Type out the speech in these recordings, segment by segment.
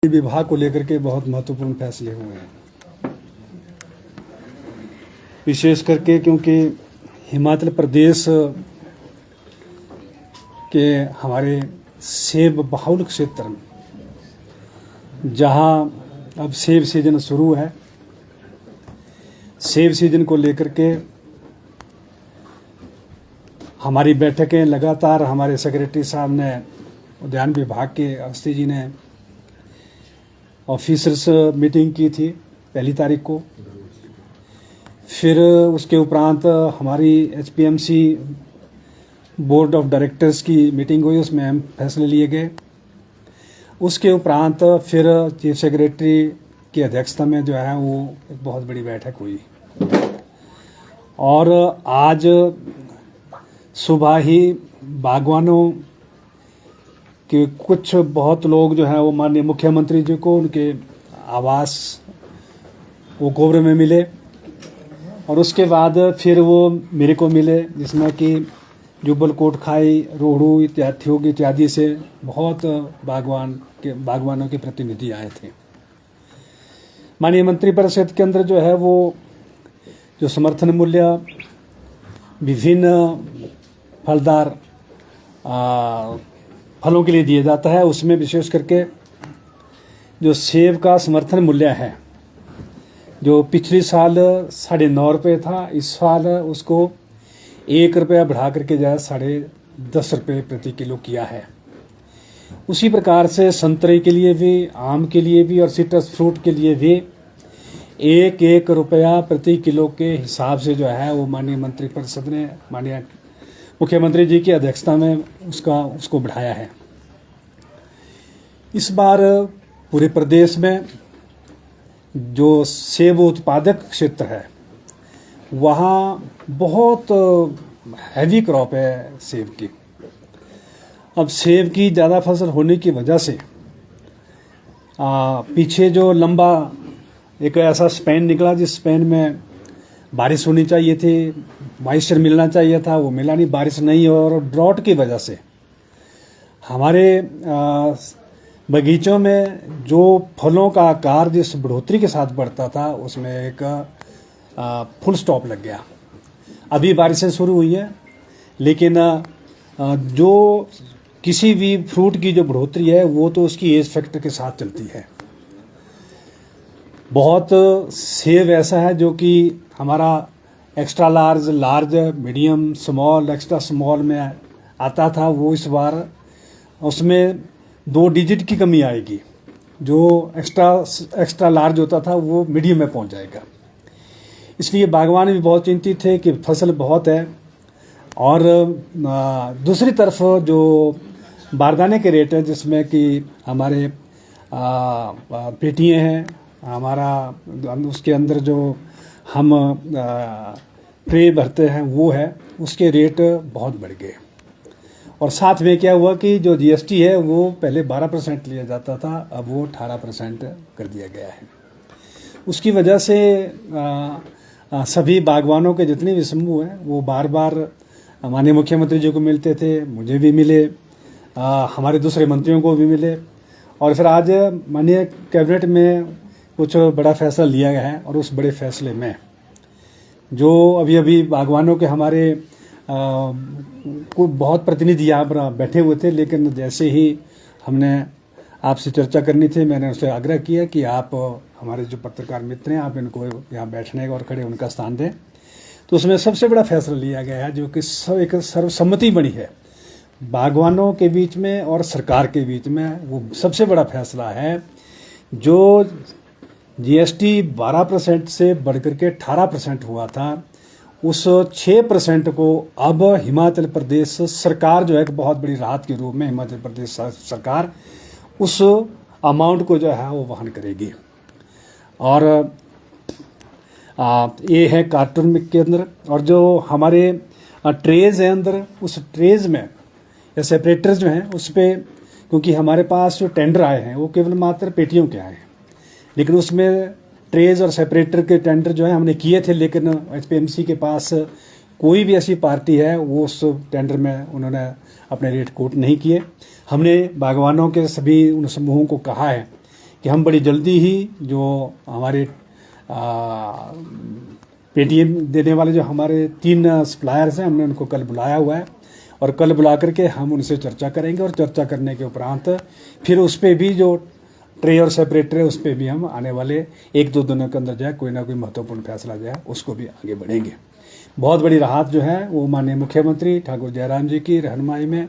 विभाग को लेकर के बहुत महत्वपूर्ण फैसले हुए हैं, विशेष करके क्योंकि हिमाचल प्रदेश के हमारे सेब बहुल क्षेत्र में जहां अब सेब सीजन शुरू है, सेब सीजन को लेकर के हमारी बैठकें लगातार हमारे सेक्रेटरी साहब ने, उद्यान विभाग के अवस्थी जी ने ऑफिसर्स मीटिंग की थी 1 तारीख को। फिर उसके उपरांत हमारी HPMC बोर्ड ऑफ डायरेक्टर्स की मीटिंग हुई, उसमें अहम फैसले लिए गए। उसके उपरांत फिर चीफ सेक्रेटरी की अध्यक्षता में जो है वो एक बहुत बड़ी बैठक हुई और आज सुबह ही बागवानों कि कुछ बहुत लोग जो हैं वो माननीय मुख्यमंत्री जी को उनके आवास ओकओवर में मिले और उसके बाद फिर वो मेरे को मिले, जिसमें कि जुब्बल कोटखाई, रोहड़ू इत्यादि से बहुत बागवानों के प्रतिनिधि आए थे। माननीय मंत्रिपरिषद के अंदर जो है वो जो समर्थन मूल्य विभिन्न फलदार फलों के लिए दिया जाता है, उसमें विशेष करके जो सेब का समर्थन मूल्य है, जो पिछले साल 9.5 रुपये था, इस साल उसको 1 रुपया बढ़ा करके जो है 10.5 रुपये प्रति किलो किया है। उसी प्रकार से संतरे के लिए भी, आम के लिए भी और सिट्रस फ्रूट के लिए भी 1 रुपया प्रति किलो के हिसाब से जो है वो माननीय मंत्रिपरिषद ने माननीय मुख्यमंत्री जी की अध्यक्षता में उसको बढ़ाया है। इस बार पूरे प्रदेश में जो सेब उत्पादक क्षेत्र है वहाँ बहुत हैवी क्रॉप है सेब की। अब सेब की ज़्यादा फसल होने की वजह से पीछे जो लंबा एक ऐसा स्पैन निकला जिस स्पैन में बारिश होनी चाहिए थी, मॉइस्चर मिलना चाहिए था, वो मिला नहीं, बारिश नहीं और ड्रॉट की वजह से हमारे बगीचों में जो फलों का आकार जिस बढ़ोतरी के साथ बढ़ता था उसमें एक फुल स्टॉप लग गया। अभी बारिशें शुरू हुई हैं, लेकिन जो किसी भी फ्रूट की जो बढ़ोतरी है वो तो उसकी एज फैक्टर के साथ चलती है। बहुत सेब ऐसा है जो कि हमारा extra large, large, medium, small, extra small में आता था, वो इस बार उसमें 2 डिजिट की कमी आएगी। जो एक्स्ट्रा लार्ज होता था वो मीडियम में पहुंच जाएगा। इसलिए बागवान भी बहुत चिंतित थे कि फसल बहुत है और दूसरी तरफ जो बारदाने के रेट है, जिसमें कि हमारे पेटियाँ हैं, हमारा उसके अंदर जो हम ट्रे भरते हैं वो है, उसके रेट बहुत बढ़ गए। और साथ में क्या हुआ कि जो GST है वो पहले 12% लिया जाता था, अब वो 18% कर दिया गया है। उसकी वजह से सभी बागवानों के जितने भी समूह हैं वो बार बार माननीय मुख्यमंत्री जी को मिलते थे, मुझे भी मिले, हमारे दूसरे मंत्रियों को भी मिले और फिर आज माननीय कैबिनेट में कुछ बड़ा फैसला लिया गया है। और उस बड़े फैसले में जो अभी बागवानों के हमारे को बहुत प्रतिनिधि यहाँ पर बैठे हुए थे, लेकिन जैसे ही हमने आपसे चर्चा करनी थी मैंने उससे आग्रह किया कि आप हमारे जो पत्रकार मित्र हैं आप इनको यहाँ बैठने और खड़े उनका स्थान दें। तो उसमें सबसे बड़ा फैसला लिया गया है जो कि एक सर्वसम्मति बनी है बागवानों के बीच में और सरकार के बीच में। वो सबसे बड़ा फैसला है जो GST 12% से बढ़कर के 18% हुआ था, उस 6% को अब हिमाचल प्रदेश सरकार जो है एक बहुत बड़ी राहत के रूप में हिमाचल प्रदेश सरकार उस अमाउंट को जो है वो वहन करेगी। और ये है कार्टून के अंदर। और जो हमारे ट्रेज है अंदर, उस ट्रेज में या सेपरेटर्स जो हैं उस पर, क्योंकि हमारे पास जो टेंडर आए हैं वो केवल मात्र पेटियों के आए हैं, लेकिन उसमें ट्रेज और सेपरेटर के टेंडर जो है हमने किए थे, लेकिन HPMC के पास कोई भी ऐसी पार्टी है वो उस टेंडर में उन्होंने अपने रेट कोट नहीं किए। हमने बागवानों के सभी उन समूहों को कहा है कि हम बड़ी जल्दी ही जो हमारे पेटीएम देने वाले जो हमारे 3 सप्लायर्स हैं, हमने उनको कल बुलाया हुआ है और कल बुला करके हम उनसे चर्चा करेंगे और चर्चा करने के उपरांत फिर उस पर भी जो ट्रे और सेपरेटर है उस पर भी हम आने वाले 1-2 दिनों के अंदर जो है कोई ना कोई महत्वपूर्ण फैसला जो है उसको भी आगे बढ़ेंगे। बहुत बड़ी राहत जो है वो माननीय मुख्यमंत्री ठाकुर जयराम जी की रहनुमाई में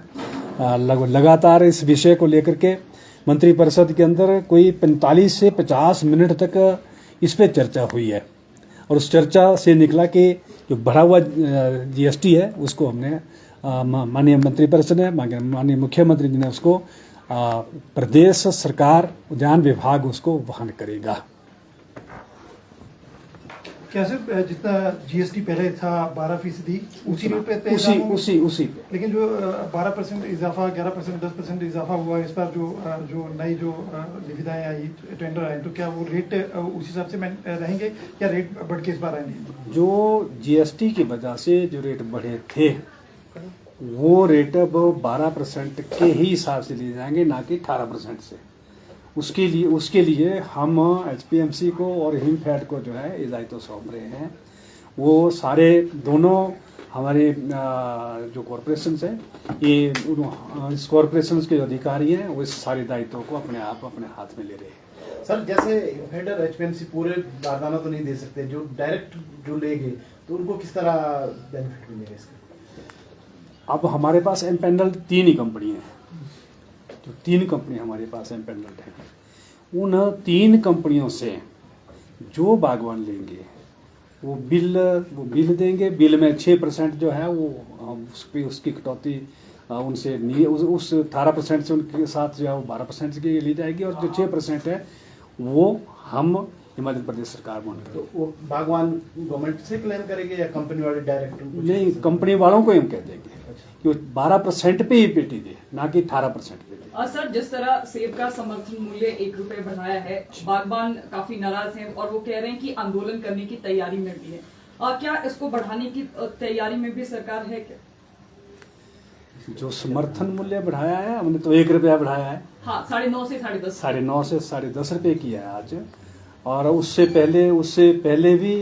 लगातार इस विषय को लेकर के मंत्रिपरिषद के अंदर कोई 45 से 50 मिनट तक इस पर चर्चा हुई है और उस चर्चा से निकला कि जो बढ़ा हुआ जीएसटी है उसको हमने माननीय मंत्रिपरिषद ने माननीय मुख्यमंत्री जी ने उसको प्रदेश सरकार उद्यान विभाग उसको वहन करेगा। कैसे जितना जीएसटी पहले था 12% उसी रेट पे उसी पे, लेकिन जो 12% इजाफा 11% 10% इजाफा हुआ इस बार जो नई जो निविदाएं आई टेंडर आए तो क्या वो रेट उस हिसाब से रहेंगे या रेट बढ़ के इस बार आएंगे? जो जीएसटी की वजह से जो रेट बढ़े थे वो रेट अब 12% के ही हिसाब से लिए जाएंगे, ना कि 18% से। उसके लिए हम एचपीएमसी को और हिमफेड को जो है ये दायित्व सौंप रहे हैं। वो सारे दोनों हमारे जो कॉरपोरेशन है ये इस कॉरपोरेशन के जो अधिकारी हैं वो इस सारे दायित्वों को अपने हाथ में ले रहे हैं। सर जैसे हिमफेड और एचपीएमसी पूरे बारदाना तो नहीं दे सकते, जो डायरेक्ट जो लेंगे तो उनको किस तरह बेनिफिट मिलेगा इसका? अब हमारे पास एम्पेनल्ड 3 ही कंपनी हैं, जो 3 कंपनी हमारे पास एम्पेनल्ड हैं। उन 3 कंपनियों से जो बागवान लेंगे वो बिल देंगे। बिल में 6% जो है वो उसकी कटौती उनसे नहीं, उस 18% से उनके साथ जो है वो 12% की ली जाएगी और जो 6% है वो हम हिमाचल प्रदेश सरकार बॉन्ड तो वो बागवान गवर्नमेंट से क्लेम करेंगे या कंपनी वाले डायरेक्ट? नहीं, कंपनी वालों को हम कह देंगे कि 12% पे ही पेटी दे, ना कि 18% पे दे। और सर जिस तरह सेब का समर्थन मूल्य 1 रुपए बढ़ाया है, बागबान काफी नाराज हैं और वो कह रहे हैं कि आंदोलन करने की तैयारी में भी है। क्या इसको बढ़ाने की तैयारी में भी सरकार है क्या? जो समर्थन मूल्य बढ़ाया है हमने तो 1 रुपया बढ़ाया है। हाँ, 9.5 से 10.5। 9.5 से 10.5 रुपये किया है आज। और उससे पहले भी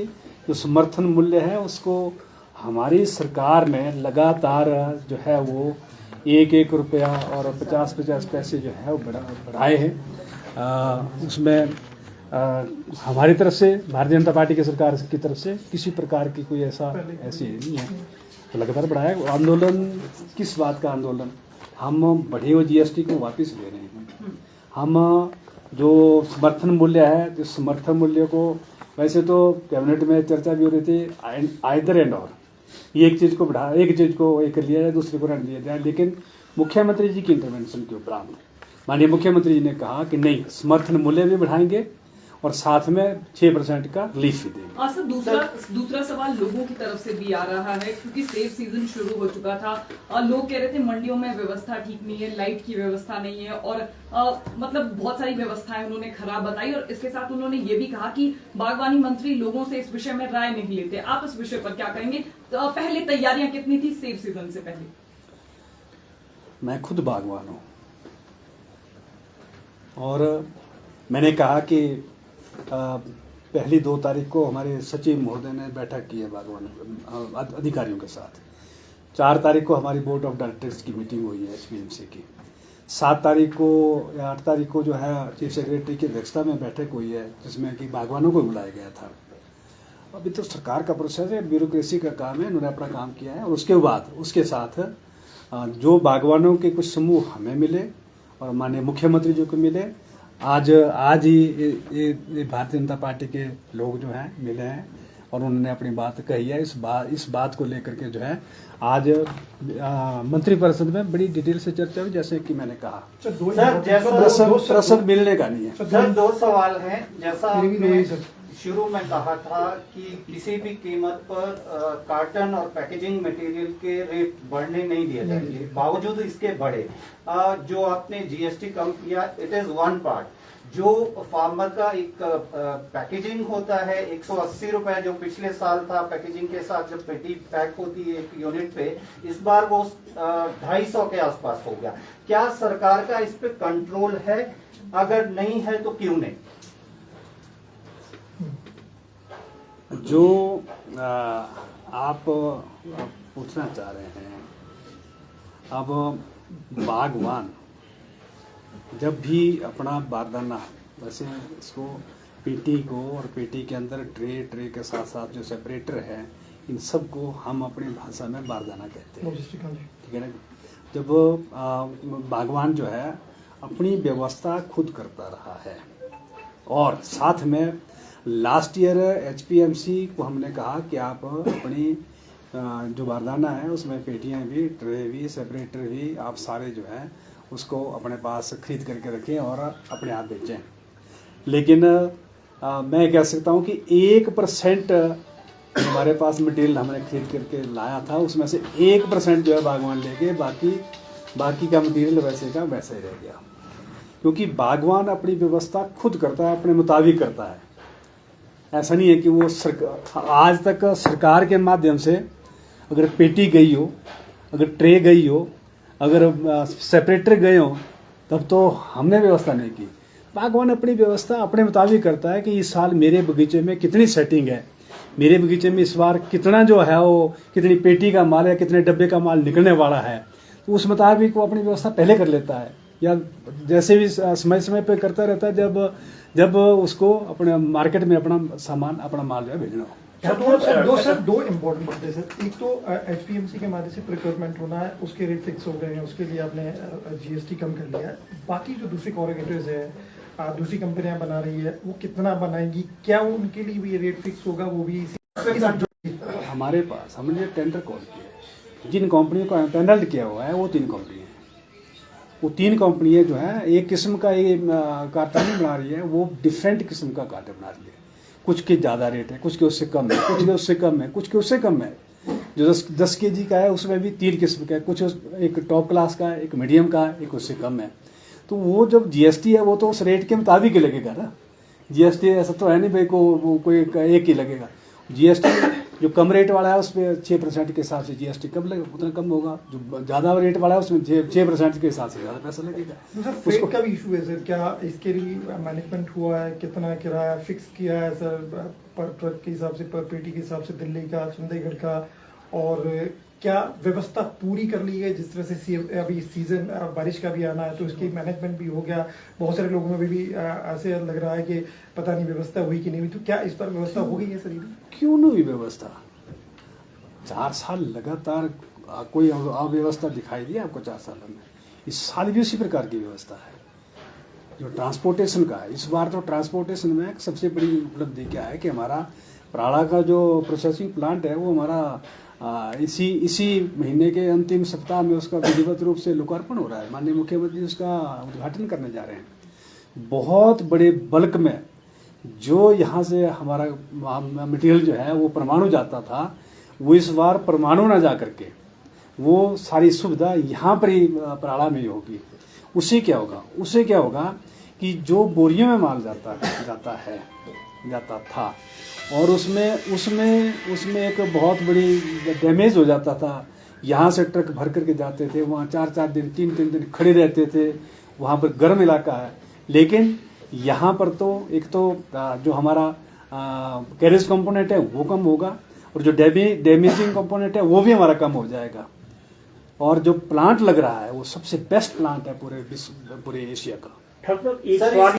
जो समर्थन मूल्य है उसको हमारी सरकार ने लगातार जो है वो 1-1 रुपया और 50-50 पैसे जो है वो बढ़ाए हैं। उसमें हमारी तरफ से भारतीय जनता पार्टी की सरकार की तरफ से किसी प्रकार की कोई ऐसी नहीं है, तो लगातार बढ़ाया। आंदोलन किस बात का आंदोलन? हम बढ़े हुए जीएसटी को वापस ले रहे हैं। हम जो समर्थन मूल्य है, जो समर्थन मूल्य को वैसे तो कैबिनेट में चर्चा भी हो रही थी आइदर एंड और एक चीज़ को बढ़ा, एक चीज़ को एक लिया जाए, दूसरे को रहने दिया जाए, लेकिन मुख्यमंत्री जी की इंटरवेंशन के उपरांत माननीय मुख्यमंत्री जी ने कहा कि नहीं, समर्थन मूल्य भी बढ़ाएंगे और साथ में 6% का रिलीफ भी देंगे। सर दूसरा सवाल लोगों की तरफ से भी आ रहा है, क्योंकि सेब सीजन शुरू हो चुका था और लोग कह रहे थे मंडियों में व्यवस्था ठीक नहीं है, लाइट की व्यवस्था नहीं है और मतलब बहुत सारी व्यवस्थाएं उन्होंने खराब बताई और इसके साथ उन्होंने ये भी कहा कि बागवानी मंत्री लोगों से इस विषय में राय नहीं लेते। आप इस विषय पर क्या कहेंगे? तो पहले तैयारियां कितनी थी सेब सीजन से पहले? मैं खुद बागवान हूँ और मैंने कहा कि पहली 2 तारीख को हमारे सचिव महोदय ने बैठक की है बागवान अधिकारियों के साथ। 4 तारीख को हमारी बोर्ड ऑफ डायरेक्टर्स की मीटिंग हुई है एचपीएमसी की। 7 तारीख को या 8 तारीख को जो है चीफ सेक्रेटरी की अध्यक्षता में बैठक हुई है जिसमें कि बागवानों को बुलाया गया था। अभी तो सरकार का प्रोसेस है, ब्यूरोक्रेसी का काम है, उन्होंने अपना काम किया है और उसके साथ जो बागवानों के कुछ समूह हमें मिले और माननीय मुख्यमंत्री जी को मिले। आज ही ये भारतीय जनता पार्टी के लोग जो हैं मिले हैं और उन्होंने अपनी बात कही है। इस बात को लेकर के जो है आज मंत्रिपरिषद में बड़ी डिटेल से चर्चा हुई, जैसे कि मैंने कहा। प्रसंग मिलने का नहीं है। सर 2 सवाल हैं। जैसा आपने शुरू में कहा था कि किसी भी कीमत पर कार्टन और पैकेजिंग मटेरियल के रेट बढ़ने नहीं दिए जाएंगे, बावजूद इसके बढ़े। जो आपने जीएसटी कम किया, इट इज वन पार्ट। जो फार्मर का एक पैकेजिंग होता है 180 रुपए जो पिछले साल था, पैकेजिंग के साथ जब पेटी पैक होती है एक यूनिट पे, इस बार वो 250 के आसपास हो गया। क्या सरकार का इस पे कंट्रोल है? अगर नहीं है तो क्यों नहीं? जो आप पूछना चाह रहे हैं, अब बागवान जब भी अपना बारदाना, वैसे इसको पेटी को और पेटी के अंदर ट्रे के साथ साथ जो सेपरेटर है, इन सब को हम अपनी भाषा में बारदाना कहते हैं, ठीक है ना। जब बागवान जो है अपनी व्यवस्था खुद करता रहा है, और साथ में लास्ट ईयर HPMC को हमने कहा कि आप अपनी जो बारदाना है उसमें पेटियां भी, ट्रे भी, सेपरेटर भी, आप सारे जो है उसको अपने पास खरीद करके रखें और अपने आप बेचें। लेकिन मैं कह सकता हूँ कि 1% हमारे पास मटेरियल हमने खरीद करके लाया था, उसमें से 1% जो है बागवान लेके, बाकी का मटेरियल वैसे का वैसे ही रह गया। क्योंकि बागवान अपनी व्यवस्था खुद करता है, अपने मुताबिक करता है। ऐसा नहीं है कि वो आज तक सरकार के माध्यम से अगर पेटी गई हो, अगर ट्रे गई हो, अगर सेपरेटर गए हो, तब तो हमने व्यवस्था नहीं की। बागवान अपनी व्यवस्था अपने मुताबिक करता है कि इस साल मेरे बगीचे में कितनी सेटिंग है, मेरे बगीचे में इस बार कितना जो है वो कितनी पेटी का माल है, कितने डब्बे का माल निकलने वाला है, तो उस मुताबिक वो अपनी व्यवस्था पहले कर लेता है, या जैसे भी समय पे करता रहता है जब उसको अपने मार्केट में अपना सामान, अपना माल जो है भेजना हो। दो इम्पोर्टेंट बातें सर। एक तो HPMC के माध्यम से प्रिक्योरमेंट होना है, उसके रेट फिक्स हो गए हैं, उसके लिए आपने GST कम कर लिया है। बाकी जो दूसरी कॉर्पोरेटर्स है, दूसरी कंपनियां बना रही है, वो कितना बनाएंगी, क्या उनके लिए भी ये रेट फिक्स होगा? वो भी हमारे पास हमने टेंडर कॉल किया है, जिन कंपनियों का टेंडर किया हुआ है वो 3 कंपनियां हैं। वो 3 कंपनियां जो है एक किस्म का ये कार्टन नहीं बना रही है, वो डिफरेंट किस्म का कार्टन बना रही है। कुछ के ज़्यादा रेट है, कुछ के उससे कम है, कुछ के उससे कम है, कुछ के उससे कम है। जो 10 kg का है उसमें भी 3 किस्म का है, कुछ एक टॉप क्लास का है, एक मीडियम का है, एक उससे कम है। तो वो जब GST है वो तो उस रेट के मुताबिक ही लगेगा ना। GST ऐसा तो है नहीं भाई को वो कोई एक ही लगेगा। GST जो कम रेट वाला है उसमें 6% के हिसाब से GST कम लगेगा, उतना कम होगा। जो ज़्यादा रेट वाला है उसमें 6% के हिसाब से ज़्यादा पैसा लगेगा। सर फ्रेट का भी इशू है सर, क्या इसके लिए मैनेजमेंट हुआ है? कितना किराया फिक्स किया है सर पर ट्रक के हिसाब से, पर पेटी के हिसाब से, दिल्ली का, चंडीगढ़ का? और क्या व्यवस्था पूरी कर ली है? जिस तरह से अभी सीजन बारिश का भी आना है तो इसकी मैनेजमेंट भी हो गया। बहुत सारे लोगों में भी ऐसे लग रहा है कि पता नहीं व्यवस्था हुई कि नहीं हुई, तो क्या इस पर व्यवस्था हो गई है सर? क्यों नहीं हुई व्यवस्था? 4 साल लगातार कोई अव्यवस्था दिखाई दी आपको 4 साल में? इस साल भी उसी प्रकार की व्यवस्था है। जो ट्रांसपोर्टेशन का है, इस बार तो ट्रांसपोर्टेशन में सबसे बड़ी उपलब्धि क्या है कि हमारा प्राड़ा का जो प्रोसेसिंग प्लांट है वो हमारा इसी महीने के अंतिम सप्ताह में उसका विधिवत रूप से लोकार्पण हो रहा है। माननीय मुख्यमंत्री उसका उद्घाटन करने जा रहे हैं। बहुत बड़े बल्क में जो यहाँ से हमारा मटेरियल जो है वो परमाणु जाता था, वो इस बार परमाणु ना जा करके वो सारी सुविधा यहाँ पर ही प्राड़ा में ही होगी। उससे क्या होगा कि जो बोरियों में माल जाता था और उसमें एक बहुत बड़ी डैमेज हो जाता था। यहाँ से ट्रक भर करके जाते थे, वहाँ 4-4 दिन 3-3 दिन खड़े रहते थे। वहाँ पर गर्म इलाका है, लेकिन यहाँ पर तो एक तो जो हमारा कैरेज कंपोनेंट है वो कम होगा, और जो डैमेजिंग कंपोनेंट है वो भी हमारा कम हो जाएगा। और जो प्लांट लग रहा है वो सबसे बेस्ट प्लांट है पूरे एशिया का।